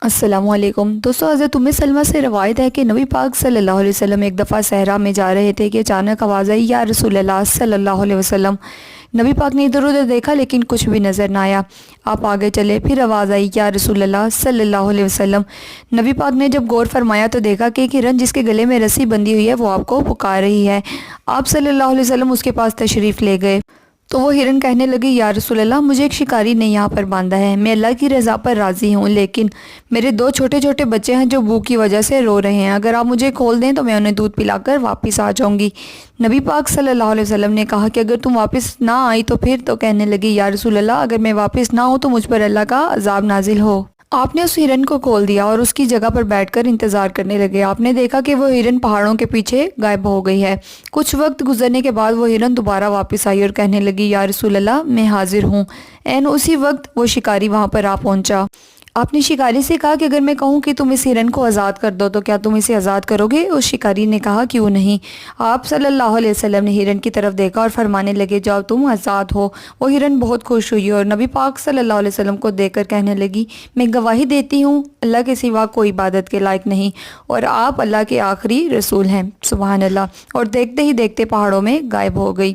السلام علیکم دوستو، حضرت ام سلمہ سے روایت ہے کہ نبی پاک صلی اللہ علیہ وسلم ایک دفعہ صحرا میں جا رہے تھے کہ اچانک آواز آئی، یا رسول اللہ صلی اللہ علیہ وسلم۔ نبی پاک نے ادھر ادھر دیکھا لیکن کچھ بھی نظر نہ آیا۔ آپ آگے چلے، پھر آواز آئی، یا رسول اللہ صلی اللہ علیہ وسلم۔ نبی پاک نے جب غور فرمایا تو دیکھا کہ ایک ہرن جس کے گلے میں رسی بندھی ہوئی ہے وہ آپ کو پکار رہی ہے۔ آپ صلی اللہ علیہ وسلم اس کے پاس تشریف لے گئے تو وہ ہرن کہنے لگی، یا رسول اللہ، مجھے ایک شکاری نے یہاں پر باندھا ہے، میں اللہ کی رضا پر راضی ہوں، لیکن میرے دو چھوٹے چھوٹے بچے ہیں جو بھوک کی وجہ سے رو رہے ہیں، اگر آپ مجھے کھول دیں تو میں انہیں دودھ پلا کر واپس آ جاؤں گی۔ نبی پاک صلی اللہ علیہ وسلم نے کہا کہ اگر تم واپس نہ آئی تو پھر؟ تو کہنے لگی، یا رسول اللہ، اگر میں واپس نہ ہوں تو مجھ پر اللہ کا عذاب نازل ہو۔ آپ نے اس ہرن کو کھول دیا اور اس کی جگہ پر بیٹھ کر انتظار کرنے لگے۔ آپ نے دیکھا کہ وہ ہرن پہاڑوں کے پیچھے غائب ہو گئی ہے۔ کچھ وقت گزرنے کے بعد وہ ہرن دوبارہ واپس آئی اور کہنے لگی، یا رسول اللہ، میں حاضر ہوں۔ اسی وقت وہ شکاری وہاں پر آ پہنچا۔ آپ نے شکاری سے کہا کہ اگر میں کہوں کہ تم اس ہرن کو آزاد کر دو تو کیا تم اسے آزاد کرو گے؟ اس شکاری نے کہا، کیوں نہیں۔ آپ صلی اللہ علیہ وسلم نے ہرن کی طرف دیکھا اور فرمانے لگے، جاؤ، تم آزاد ہو۔ وہ ہرن بہت خوش ہوئی اور نبی پاک صلی اللہ علیہ وسلم کو دیکھ کر کہنے لگی، میں گواہی دیتی ہوں اللہ کے سوا کوئی عبادت کے لائق نہیں اور آپ اللہ کے آخری رسول ہیں۔ سبحان اللہ۔ اور دیکھتے ہی دیکھتے پہاڑوں میں غائب ہو گئی۔